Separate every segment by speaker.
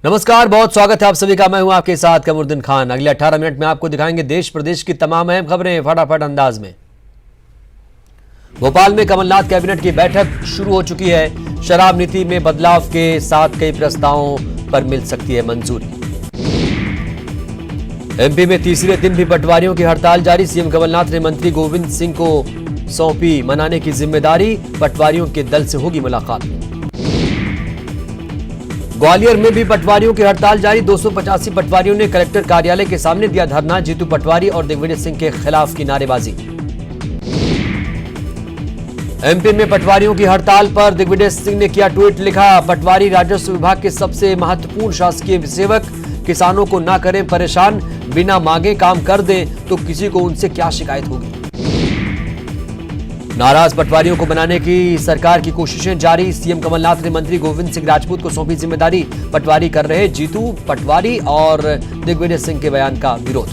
Speaker 1: नमस्कार, बहुत स्वागत है आप सभी का। मैं हूं आपके साथ कमरुद्दीन खान। अगले 18 मिनट में आपको दिखाएंगे देश प्रदेश की तमाम अहम खबरें फटाफट अंदाज में। भोपाल में कमलनाथ कैबिनेट की बैठक शुरू हो चुकी है। शराब नीति में बदलाव के साथ कई प्रस्तावों पर मिल सकती है मंजूरी। एमपी में तीसरे दिन भी पटवारियों की हड़ताल जारी। सीएम कमलनाथ ने मंत्री गोविंद सिंह को सौंपी मनाने की जिम्मेदारी। पटवारियों के दल से होगी मुलाकात। ग्वालियर में भी पटवारियों की हड़ताल जारी। 285 पटवारियों ने कलेक्टर कार्यालय के सामने दिया धरना। जीतू पटवारी और दिग्विजय सिंह के खिलाफ की नारेबाजी। एमपी में पटवारियों की हड़ताल पर दिग्विजय सिंह ने किया ट्वीट, लिखा, पटवारी राजस्व विभाग के सबसे महत्वपूर्ण शासकीय सेवक, किसानों को ना करें परेशान, बिना मांगे काम कर दें तो किसी को उनसे क्या शिकायत होगी। नाराज पटवारियों को बनाने की सरकार की कोशिशें जारी। सीएम कमलनाथ ने मंत्री गोविंद सिंह राजपूत को सौंपी जिम्मेदारी। पटवारी कर रहे जीतू पटवारी और दिग्विजय सिंह के बयान का विरोध।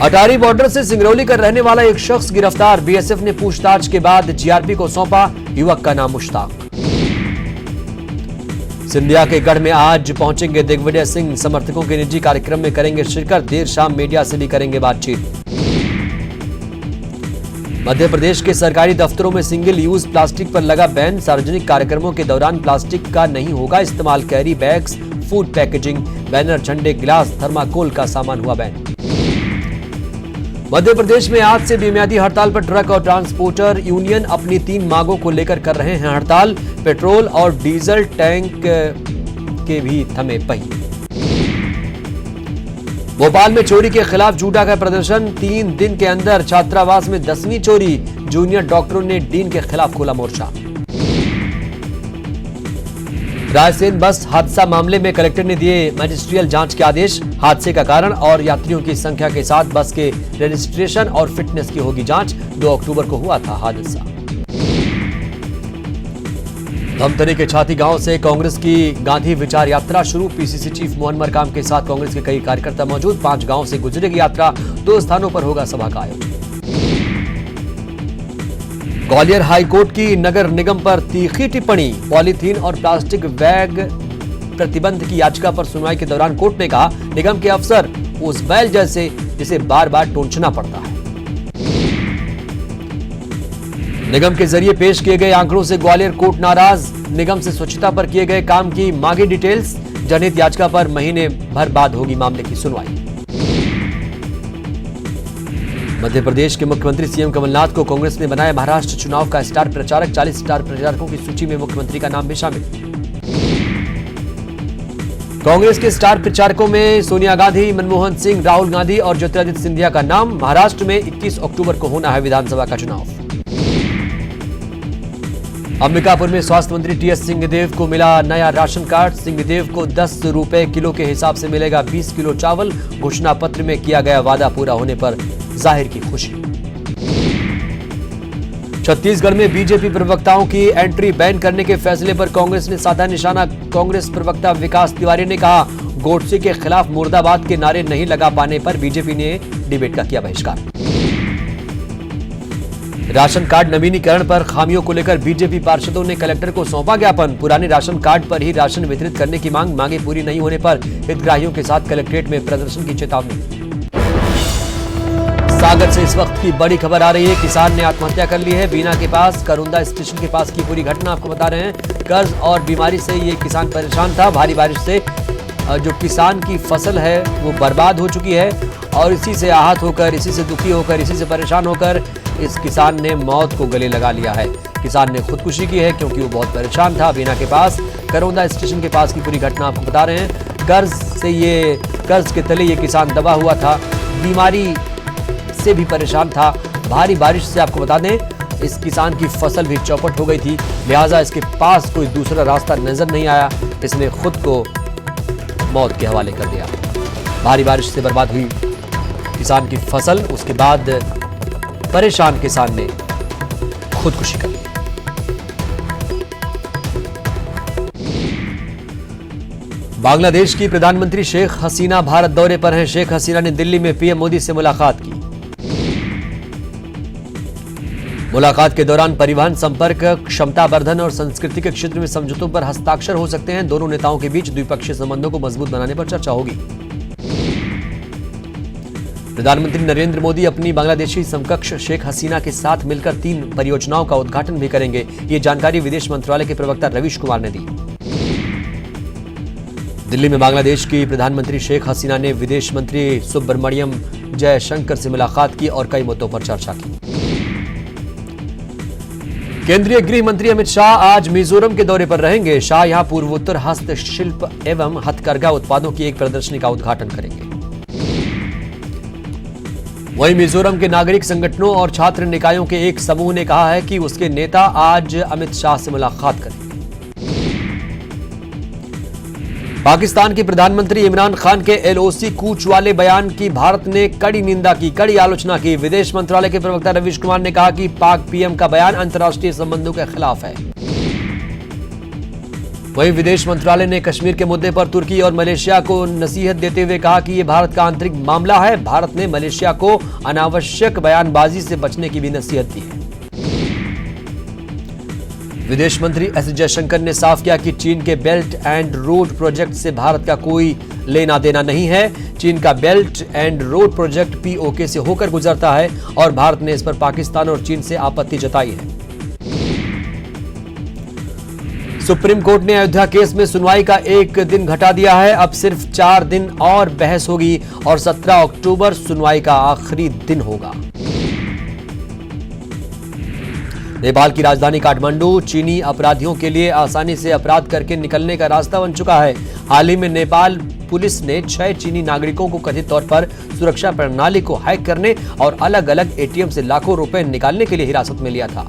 Speaker 1: अटारी बॉर्डर से सिंगरौली का रहने वाला एक शख्स गिरफ्तार। बीएसएफ ने पूछताछ के बाद जीआरपी को सौंपा। युवक का नाम मुश्ताक। सिंधिया के गढ़ में आज पहुंचेंगे दिग्विजय सिंह। समर्थकों के निजी कार्यक्रम में करेंगे शिरकत। देर शाम मीडिया से भी करेंगे बातचीत। मध्य प्रदेश के सरकारी दफ्तरों में सिंगल यूज प्लास्टिक पर लगा बैन। सार्वजनिक कार्यक्रमों के दौरान प्लास्टिक का नहीं होगा इस्तेमाल। Carry bags, food packaging, banner, झंडे, गिलास, थर्माकोल का सामान हुआ बैन। मध्य प्रदेश में आज से बेमियादी हड़ताल पर ट्रक और ट्रांसपोर्टर यूनियन अपनी 3 मांगों को लेकर कर रहे हैं हड़ताल। पेट्रोल और डीजल टैंक के भी थमे पहिए। भोपाल में चोरी के खिलाफ जूडा का प्रदर्शन। 3 दिन के अंदर छात्रावास में 10वीं चोरी। जूनियर डॉक्टरों ने डीन के खिलाफ खोला मोर्चा। रायसेन बस हादसा मामले में कलेक्टर ने दिए मजिस्ट्रियल जांच के आदेश। हादसे का कारण और यात्रियों की संख्या के साथ बस के रजिस्ट्रेशन और फिटनेस की होगी जांच। 2 अक्टूबर को हुआ था हादसा। धमतरी के छाती गांव से कांग्रेस की गांधी विचार यात्रा शुरू। पीसीसी चीफ मोहन मरकाम के साथ कांग्रेस के कई कार्यकर्ता मौजूद। 5 गांव से गुजरेगी यात्रा। 2 स्थानों पर होगा सभा का आयोजन। ग्वालियर हाईकोर्ट की नगर निगम पर तीखी टिप्पणी। पॉलीथीन और प्लास्टिक बैग प्रतिबंध की याचिका पर सुनवाई के दौरान कोर्ट ने कहा, निगम के अफसर उस बैल जैसे जिसे बार बार टोंचना पड़ता है। निगम के जरिए पेश किए गए आंकड़ों से ग्वालियर कोर्ट नाराज। निगम से स्वच्छता पर किए गए काम की मांगी डिटेल्स। जनहित याचिका पर महीने भर बाद होगी मामले की सुनवाई। मध्य प्रदेश के मुख्यमंत्री सीएम कमलनाथ को कांग्रेस ने बनाया महाराष्ट्र चुनाव का स्टार प्रचारक। 40 स्टार प्रचारकों की सूची में मुख्यमंत्री का नाम भी शामिल। कांग्रेस के स्टार प्रचारकों में सोनिया गांधी, मनमोहन सिंह, राहुल गांधी और ज्योतिरादित्य सिंधिया का नाम। महाराष्ट्र में 21 अक्टूबर को होना है विधानसभा का चुनाव। अंबिकापुर में स्वास्थ्य मंत्री टीएस सिंहदेव को मिला नया राशन कार्ड। सिंहदेव को 10 रुपए किलो के हिसाब से मिलेगा 20 किलो चावल। घोषणा पत्र में किया गया वादा पूरा होने पर जाहिर की खुशी। छत्तीसगढ़ में बीजेपी प्रवक्ताओं की एंट्री बैन करने के फैसले पर कांग्रेस ने साधा निशाना। कांग्रेस प्रवक्ता विकास तिवारी ने कहा, गोडसे के खिलाफ मुर्दाबाद के नारे नहीं लगा पाने पर बीजेपी ने डिबेट का किया बहिष्कार। राशन कार्ड नवीनीकरण पर खामियों को लेकर बीजेपी पार्षदों ने कलेक्टर को सौंपा ज्ञापन। पुराने राशन कार्ड पर ही राशन वितरित करने की मांगे पूरी नहीं होने पर हितग्राहियों के साथ कलेक्ट्रेट में प्रदर्शन की चेतावनी। सागर से इस वक्त की बड़ी खबर आ रही है। किसान ने आत्महत्या कर ली है। बीना के पास करुंदा स्टेशन के पास की पूरी घटना आपको बता रहे हैं। कर्ज और बीमारी से ये किसान परेशान था। भारी बारिश से जो किसान की फसल है वो बर्बाद हो चुकी है और इसी से आहत होकर, इसी से दुखी होकर, इसी से परेशान होकर इस किसान ने मौत को गले लगा लिया है। किसान ने खुदकुशी की है क्योंकि वो बहुत परेशान था। बीना के पास करोंदा स्टेशन के पास की पूरी घटना आपको बता रहे हैं। कर्ज के तले ये किसान दबा हुआ था। बीमारी से भी परेशान था। भारी बारिश से आपको बता दें इस किसान की फसल भी चौपट हो गई थी। लिहाजा इसके पास कोई दूसरा रास्ता नजर नहीं आया। इसने खुद को मौत के हवाले कर दिया। भारी बारिश से बर्बाद हुई किसान की फसल, उसके बाद परेशान किसान ने खुदकुशी कर ली। बांग्लादेश की प्रधानमंत्री शेख हसीना भारत दौरे पर हैं। शेख हसीना ने दिल्ली में पीएम मोदी से मुलाकात की। मुलाकात के दौरान परिवहन, संपर्क, क्षमता वर्धन और संस्कृति के क्षेत्र में समझौतों पर हस्ताक्षर हो सकते हैं। दोनों नेताओं के बीच द्विपक्षीय संबंधों को मजबूत बनाने पर चर्चा होगी। प्रधानमंत्री नरेंद्र मोदी अपनी बांग्लादेशी समकक्ष शेख हसीना के साथ मिलकर 3 परियोजनाओं का उद्घाटन भी करेंगे। ये जानकारी विदेश मंत्रालय के प्रवक्ता रवीश कुमार ने दी। दिल्ली में बांग्लादेश की प्रधानमंत्री शेख हसीना ने विदेश मंत्री सुब्रमण्यम जयशंकर से मुलाकात की और कई मुद्दों पर चर्चा की। केंद्रीय गृह मंत्री अमित शाह आज मिजोरम के दौरे पर रहेंगे। शाह यहां पूर्वोत्तर हस्तशिल्प एवं हथकरघा उत्पादों की एक प्रदर्शनी का उद्घाटन करेंगे। वहीं मिजोरम के नागरिक संगठनों और छात्र निकायों के एक समूह ने कहा है कि उसके नेता आज अमित शाह से मुलाकात करेंगे। पाकिस्तान के प्रधानमंत्री इमरान खान के एलओसी कूच वाले बयान की भारत ने कड़ी निंदा की, कड़ी आलोचना की। विदेश मंत्रालय के प्रवक्ता रवीश कुमार ने कहा कि पाक पीएम का बयान अंतर्राष्ट्रीय संबंधों के खिलाफ है। वहीं विदेश मंत्रालय ने कश्मीर के मुद्दे पर तुर्की और मलेशिया को नसीहत देते हुए कहा कि यह भारत का आंतरिक मामला है। भारत ने मलेशिया को अनावश्यक बयानबाजी से बचने की भी नसीहत दी है। विदेश मंत्री एस जयशंकर ने साफ किया कि चीन के बेल्ट एंड रोड प्रोजेक्ट से भारत का कोई लेना देना नहीं है। चीन का belt and road project PoK से होकर गुजरता है और भारत ने इस पर पाकिस्तान और चीन से आपत्ति जताई है। सुप्रीम कोर्ट ने अयोध्या केस में सुनवाई का 1 दिन घटा दिया है। अब सिर्फ 4 दिन और बहस होगी और 17 अक्टूबर सुनवाई का आखिरी दिन होगा। नेपाल की राजधानी काठमांडू चीनी अपराधियों के लिए आसानी से अपराध करके निकलने का रास्ता बन चुका है। हाल ही में नेपाल पुलिस ने 6 चीनी नागरिकों को कथित तौर पर सुरक्षा प्रणाली को हैक करने और अलग अलग एटीएम से लाखों रुपए निकालने के लिए हिरासत में लिया था।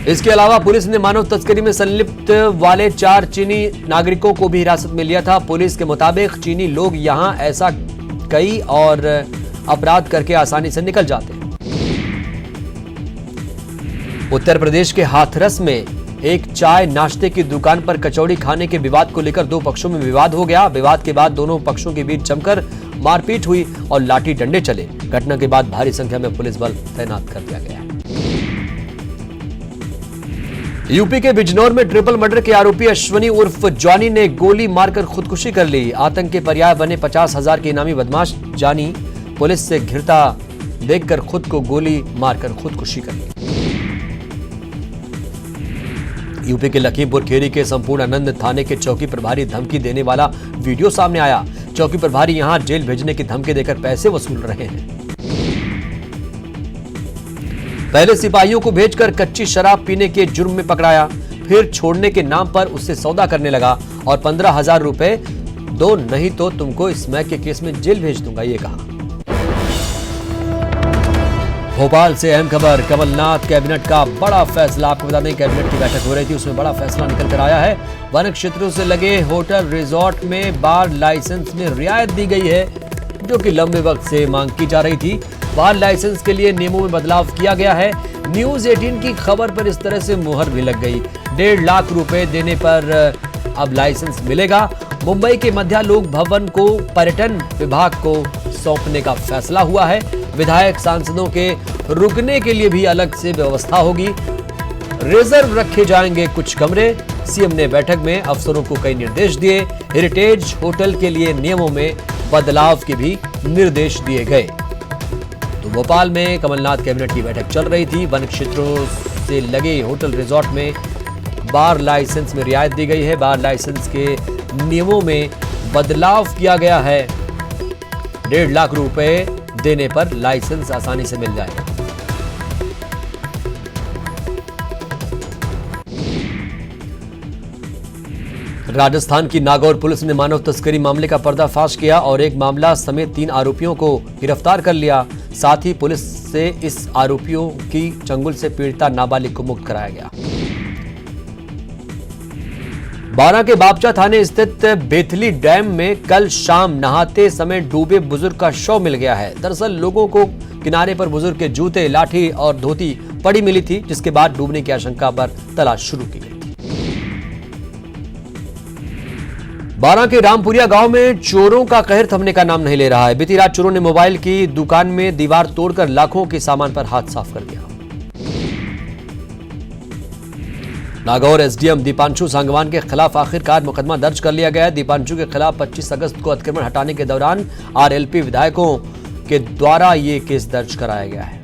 Speaker 1: इसके अलावा पुलिस ने मानव तस्करी में संलिप्त वाले 4 चीनी नागरिकों को भी हिरासत में लिया था। पुलिस के मुताबिक चीनी लोग यहां ऐसा कई और अपराध करके आसानी से निकल जाते हैं। उत्तर प्रदेश के हाथरस में एक चाय नाश्ते की दुकान पर कचौड़ी खाने के विवाद को लेकर 2 पक्षों में विवाद हो गया। विवाद के बाद दोनों पक्षों के बीच जमकर मारपीट हुई और लाठी डंडे चले। घटना के बाद भारी संख्या में पुलिस बल तैनात कर दिया गया है। यूपी के बिजनौर में ट्रिपल मर्डर के आरोपी अश्वनी उर्फ जॉनी ने गोली मारकर खुदकुशी कर ली। आतंक के पर्याय बने 50,000 के इनामी बदमाश जॉनी पुलिस से घिरता देखकर खुद को गोली मारकर खुदकुशी कर ली। यूपी के लखीमपुर खीरी के संपूर्णानंद थाने के चौकी प्रभारी धमकी देने वाला वीडियो सामने आया। चौकी प्रभारी यहां जेल भेजने की धमकी देकर पैसे वसूल रहे हैं। पहले सिपाहियों को भेजकर कच्ची शराब पीने के जुर्म में पकड़ाया, फिर छोड़ने के नाम पर उससे सौदा करने लगा और 15,000 रुपए दो नहीं तो तुमको स्मैक के केस में जेल भेज दूंगा, ये कहा। भोपाल से अहम खबर, कमलनाथ कैबिनेट का बड़ा फैसला। आपको बता दें कैबिनेट की बैठक हो रही थी, उसमें बड़ा फैसला निकल कर आया है। वन क्षेत्रों से लगे होटल रिजॉर्ट में बार लाइसेंस में रियायत दी गई है, जो कि लंबे वक्त से मांग की जा रही थी। बार लाइसेंस के लिए नियमों में बदलाव किया गया है। न्यूज 18 की खबर पर इस तरह से मुहर भी लग गई। 1.5 लाख रुपए देने पर अब लाइसेंस मिलेगा। मुंबई के मध्यालोक भवन को पर्यटन विभाग को सौंपने का फैसला हुआ है। विधायक सांसदों के रुकने के लिए भी अलग से व्यवस्था होगी। रिजर्व रखे जाएंगे कुछ कमरे। सीएम ने बैठक में अफसरों को कई निर्देश दिए। हेरिटेज होटल के लिए नियमों में बदलाव के भी निर्देश दिए गए। तो भोपाल में कमलनाथ कैबिनेट की बैठक चल रही थी। वन क्षेत्रों से लगे होटल रिजॉर्ट में बार लाइसेंस में रियायत दी गई है। बार लाइसेंस के नियमों में बदलाव किया गया है। 1.5 लाख रुपए देने पर लाइसेंस आसानी से मिल जाएगा। राजस्थान की नागौर पुलिस ने मानव तस्करी मामले का पर्दाफाश किया और एक मामला समेत 3 आरोपियों को गिरफ्तार कर लिया। साथ ही पुलिस से इस आरोपियों की चंगुल से पीड़िता नाबालिग को मुक्त कराया गया। बारां के बापचा थाने स्थित बेथली डैम में कल शाम नहाते समय डूबे बुजुर्ग का शव मिल गया है। दरअसल लोगों को किनारे पर बुजुर्ग के जूते, लाठी और धोती पड़ी मिली थी, जिसके बाद डूबने की आशंका पर तलाश शुरू की गई थी। बारां के रामपुरिया गांव में चोरों का कहर थमने का नाम नहीं ले रहा है। बीती रात चोरों ने मोबाइल की दुकान में दीवार तोड़कर लाखों के सामान पर हाथ साफ कर दिया। नागौर एसडीएम दीपांशु सांगवान के खिलाफ आखिरकार मुकदमा दर्ज कर लिया गया है। दीपांशु के खिलाफ 25 अगस्त को अतिक्रमण हटाने के दौरान आरएलपी विधायकों के द्वारा ये केस दर्ज कराया गया है।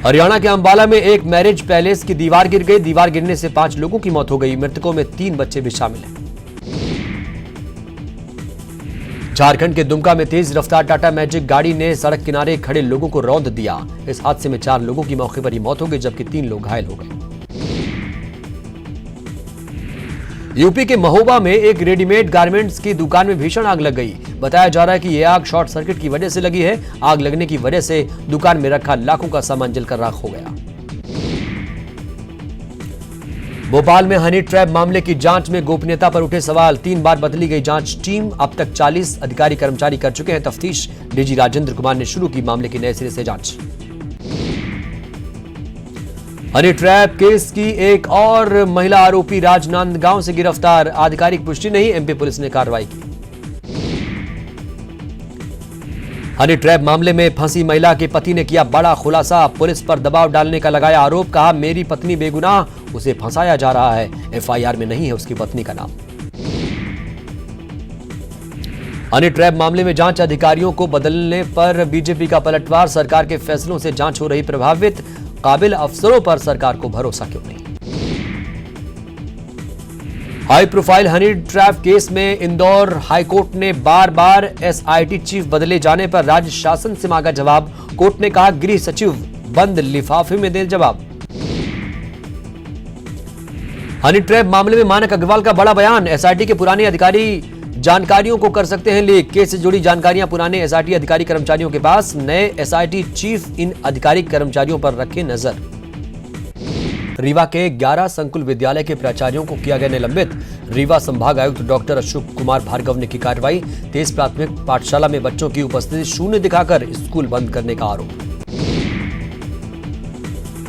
Speaker 1: हरियाणा के अंबाला में एक मैरिज पैलेस की दीवार गिर गई। दीवार गिरने से 5 लोगों की मौत हो गई। मृतकों में 3 बच्चे भी शामिल हैं। झारखंड के दुमका में तेज रफ्तार टाटा मैजिक गाड़ी ने सड़क किनारे खड़े लोगों को रौंद दिया। इस हादसे में 4 लोगों की मौके पर ही मौत हो गई, जबकि 3 लोग घायल हो गए। यूपी के महोबा में एक रेडीमेड गारमेंट्स की दुकान में भीषण आग लग गई। बताया जा रहा है कि यह आग शॉर्ट सर्किट की वजह से लगी है। आग लगने की वजह से दुकान में रखा लाखों का सामान जलकर राख हो गया। भोपाल में हनी ट्रैप मामले की जांच में गोपनीयता पर उठे सवाल। 3 बार बदली गई जांच टीम। अब तक 40 अधिकारी कर्मचारी कर चुके हैं तफ्तीश। डीजी राजेंद्र कुमार ने शुरू की मामले की नए सिरे से जांच। हनी ट्रैप केस की एक और महिला आरोपी राजनांदगांव से गिरफ्तार। आधिकारिक पुष्टि नहीं, एमपी पुलिस ने कार्रवाई की। हनी ट्रैप मामले में फंसी महिला के पति ने किया बड़ा खुलासा। पुलिस पर दबाव डालने का लगाया आरोप। कहा, मेरी पत्नी बेगुनाह, उसे फंसाया जा रहा है। एफआईआर में नहीं है उसकी पत्नी का नाम। हनी ट्रैप मामले में जांच अधिकारियों को बदलने पर बीजेपी का पलटवार। सरकार के फैसलों से जांच हो रही प्रभावित। काबिल अफसरों पर सरकार को भरोसा क्यों नहीं। High profile honey trap case में इंदौर हाईकोर्ट ने बार बार एसआईटी चीफ बदले जाने पर राज्य शासन से मांगा जवाब। कोर्ट ने कहा, गृह सचिव बंद लिफाफे में दे जवाब। हनी ट्रैप मामले में मानक अग्रवाल का बड़ा बयान। एसआईटी के पुराने अधिकारी जानकारियों को कर सकते हैं लीक। केस से जुड़ी जानकारियां पुराने एसआईटी अधिकारी कर्मचारियों के पास। नए एसआईटी चीफ इन अधिकारी कर्मचारियों पर रखे नजर। रीवा के 11 संकुल विद्यालय के प्राचार्यों को किया गया निलंबित। रीवा संभाग आयुक्त डॉक्टर अशोक कुमार भार्गव ने की कार्रवाई। 23 प्राथमिक पाठशाला में बच्चों की उपस्थिति शून्य दिखाकर स्कूल बंद करने का आरोप।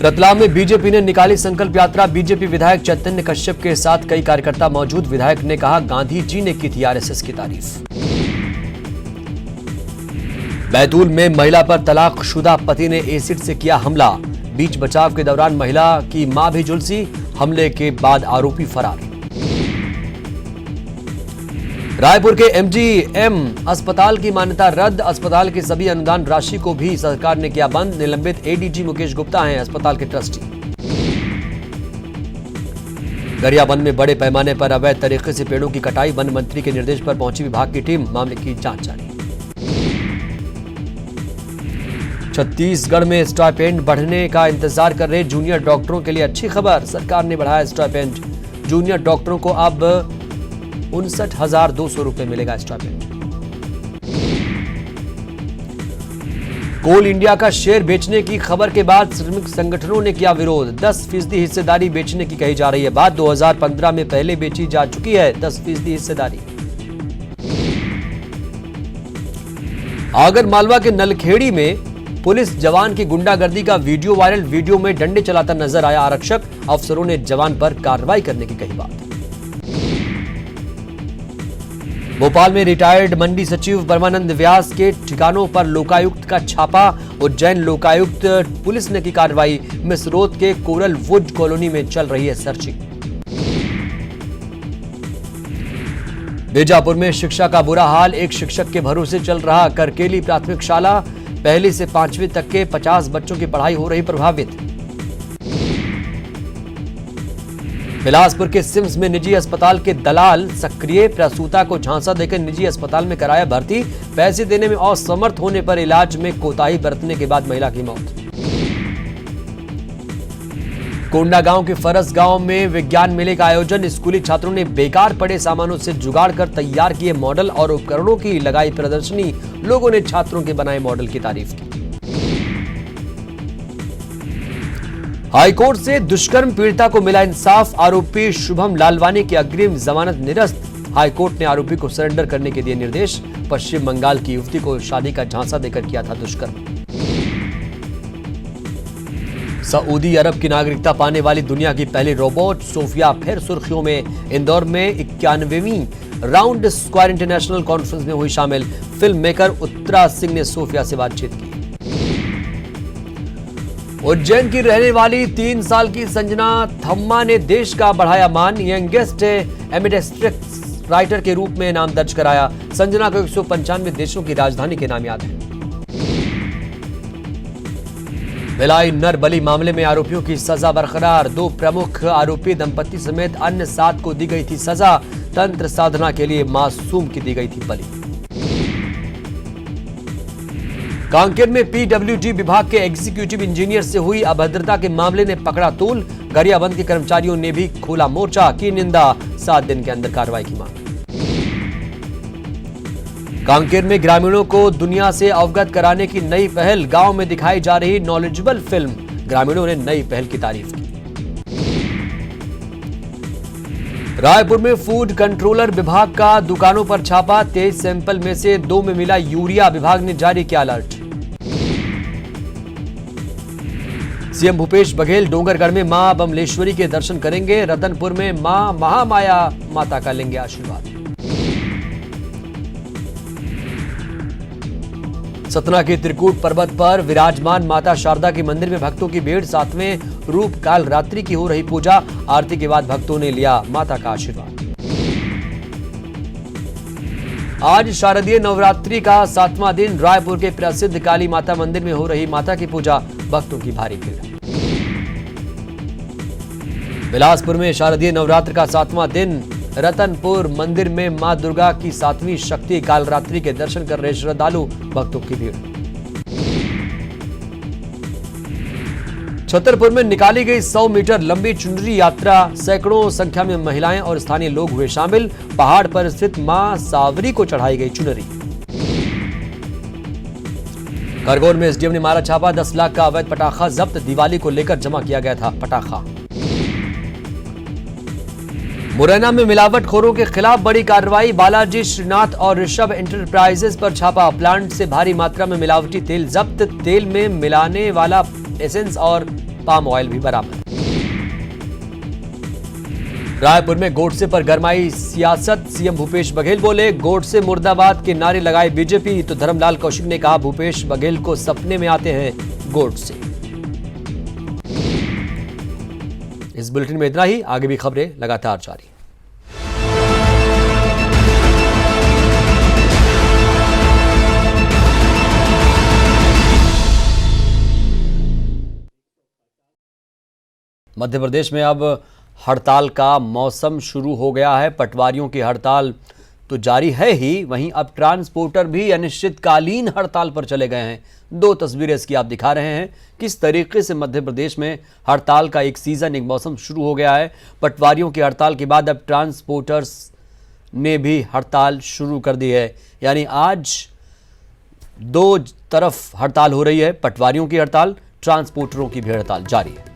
Speaker 1: रतलाम में बीजेपी ने निकाली संकल्प यात्रा। बीजेपी विधायक चैतन्य कश्यप के साथ कई कार्यकर्ता मौजूद। विधायक ने कहा, गांधी जी ने की थी आरएसएस की तारीफ। बैतूल में महिला पर तलाकशुदा पति ने एसिड से किया हमला। बीच बचाव के दौरान महिला की मां भी झुलसी। हमले के बाद आरोपी फरार। रायपुर के एमजीएम अस्पताल की मान्यता रद्द। अस्पताल की सभी अनुदान राशि को भी सरकार ने किया बंद। निलंबित एडीजी मुकेश गुप्ता हैं अस्पताल के ट्रस्टी। गरियाबंद में बड़े पैमाने पर अवैध तरीके से पेड़ों की कटाई। वन मंत्री के निर्देश पर पहुंची विभाग की टीम। मामले की जांच जारी। छत्तीसगढ़ में स्टाइपेंड बढ़ने का इंतजार कर रहे जूनियर डॉक्टरों के लिए अच्छी खबर। सरकार ने बढ़ाया स्टाइपेंड। जूनियर डॉक्टरों को अब 59,200 रुपए मिलेगा स्टाइपेंड। कोल इंडिया का शेयर बेचने की खबर के बाद श्रमिक संगठनों ने किया विरोध। 10% हिस्सेदारी बेचने की कही जा रही है बात। 2015 में पहले बेची जा चुकी है 10% हिस्सेदारी। आगर मालवा के नलखेड़ी में पुलिस जवान की गुंडागर्दी का वीडियो वायरल। वीडियो में डंडे चलाता नजर आया आरक्षक। अफसरों ने जवान पर कार्रवाई करने की कही बात। भोपाल में रिटायर्ड मंडी सचिव परमानंद व्यास के ठिकानों पर लोकायुक्त का छापा। उज्जैन लोकायुक्त पुलिस ने की कार्रवाई। मिसरोद के कोरल वुड कॉलोनी में चल रही है सर्चिंग। बीजापुर में शिक्षा का बुरा हाल। एक शिक्षक के भरोसे चल रहा करकेली प्राथमिक शाला। पहली से 5वीं तक के 50 बच्चों की पढ़ाई हो रही प्रभावित। बिलासपुर के सिम्स में निजी अस्पताल के दलाल सक्रिय। प्रसूता को झांसा देकर निजी अस्पताल में कराया भर्ती। पैसे देने में असमर्थ होने पर इलाज में कोताही बरतने के बाद महिला की मौत। कोंडागांव के फरस गांव में विज्ञान मेले का आयोजन। स्कूली छात्रों ने बेकार पड़े सामानों से जुगाड़ कर तैयार किए मॉडल और उपकरणों की लगाई प्रदर्शनी। लोगों ने छात्रों के बनाए मॉडल की तारीफ की। हाईकोर्ट से दुष्कर्म पीड़िता को मिला इंसाफ। आरोपी शुभम लालवानी की अग्रिम जमानत निरस्त। हाईकोर्ट ने आरोपी को सरेंडर करने के दिए निर्देश। पश्चिम बंगाल की युवती को शादी का झांसा देकर किया था दुष्कर्म। सऊदी अरब की नागरिकता पाने वाली दुनिया की पहली रोबोट सोफिया फिर सुर्खियों में। इंदौर में 91वीं राउंड स्क्वायर इंटरनेशनल कॉन्फ्रेंस में हुई शामिल। फिल्म मेकर उत्तरा सिंह ने सोफिया से बातचीत की। उज्जैन की रहने वाली 3 साल की संजना थम्मा ने देश का बढ़ाया मान। यंगेस्ट एम्बिडेक्स्ट्रिक्स राइटर के रूप में नाम दर्ज कराया। संजना को 195 देशों की राजधानी के नाम याद है। भिलाई नरबली मामले में आरोपियों की सजा बरकरार। 2 प्रमुख आरोपी दंपति समेत अन्य 7 को दी गई थी सजा। तंत्र साधना के लिए मासूम की दी गई थी बलि। कांकेर में पीडब्ल्यूडी विभाग के एग्जीक्यूटिव इंजीनियर से हुई अभद्रता के मामले ने पकड़ा तूल। गरियाबंद के कर्मचारियों ने भी खोला मोर्चा, की निंदा। 7 दिन के अंदर कार्रवाई की मांग। कांकेर में ग्रामीणों को दुनिया से अवगत कराने की नई पहल। गांव में दिखाई जा रही नॉलेजेबल फिल्म। ग्रामीणों ने नई पहल की तारीफ की। रायपुर में फूड कंट्रोलर विभाग का दुकानों पर छापा। 23 सैंपल में से 2 में मिला यूरिया। विभाग ने जारी किया अलर्ट। सीएम भूपेश बघेल डोंगरगढ़ में मां बमलेश्वरी के दर्शन करेंगे। रतनपुर में मां महामाया माता का लेंगे आशीर्वाद। सतना के त्रिकूट पर्वत पर विराजमान माता शारदा के मंदिर में भक्तों की भीड़। 7वें रूप काल रात्रि की हो रही पूजा। आरती के बाद भक्तों ने लिया माता का आशीर्वाद। आज शारदीय नवरात्रि का 7वां दिन। रायपुर के प्रसिद्ध काली माता मंदिर में हो रही माता की पूजा। भक्तों की भारी भीड़। बिलासपुर में शारदीय नवरात्र का 7वां दिन। रतनपुर मंदिर में मां दुर्गा की 7वीं शक्ति कालरात्रि के दर्शन कर रहे श्रद्धालु। भक्तों की भीड़। छतरपुर में निकाली गई 100 मीटर लंबी चुनरी यात्रा। सैकड़ों संख्या में महिलाएं और स्थानीय लोग हुए शामिल। पहाड़ पर स्थित मां सावरी को चढ़ाई गई चुनरी। खरगोन में एसडीएम ने मारा छापा। 10 लाख का अवैध पटाखा जब्त। दिवाली को लेकर जमा किया गया था पटाखा। मुरैना में मिलावटखोरों के खिलाफ बड़ी कार्रवाई। बालाजी श्रीनाथ और ऋषभ एंटरप्राइजेस पर छापा। प्लांट से भारी मात्रा में मिलावटी तेल जब्त। तेल में मिलाने वाला एसेंस और पाम ऑयल भी बरामद। रायपुर में गोडसे पर गरमाई सियासत। सीएम भूपेश बघेल बोले, गोडसे मुर्दाबाद के नारे लगाए बीजेपी। तो धर्मलाल कौशिक ने कहा, भूपेश बघेल को सपने में आते हैं गोडसे। इस बुलेटिन में इतना ही। आगे भी खबरें लगातार जारी। मध्य प्रदेश में अब हड़ताल का मौसम शुरू हो गया है। पटवारियों की हड़ताल तो जारी है ही, वहीं अब ट्रांसपोर्टर भी अनिश्चितकालीन हड़ताल पर चले गए हैं। 2 तस्वीरें इसकी आप दिखा रहे हैं किस तरीके से मध्य प्रदेश में हड़ताल का एक सीजन, एक मौसम शुरू हो गया है। पटवारियों की हड़ताल के बाद अब ट्रांसपोर्टर्स ने भी हड़ताल शुरू कर दी है। यानी आज 2 तरफ हड़ताल हो रही है। पटवारियों की हड़ताल, ट्रांसपोर्टरों की भी हड़ताल जारी है।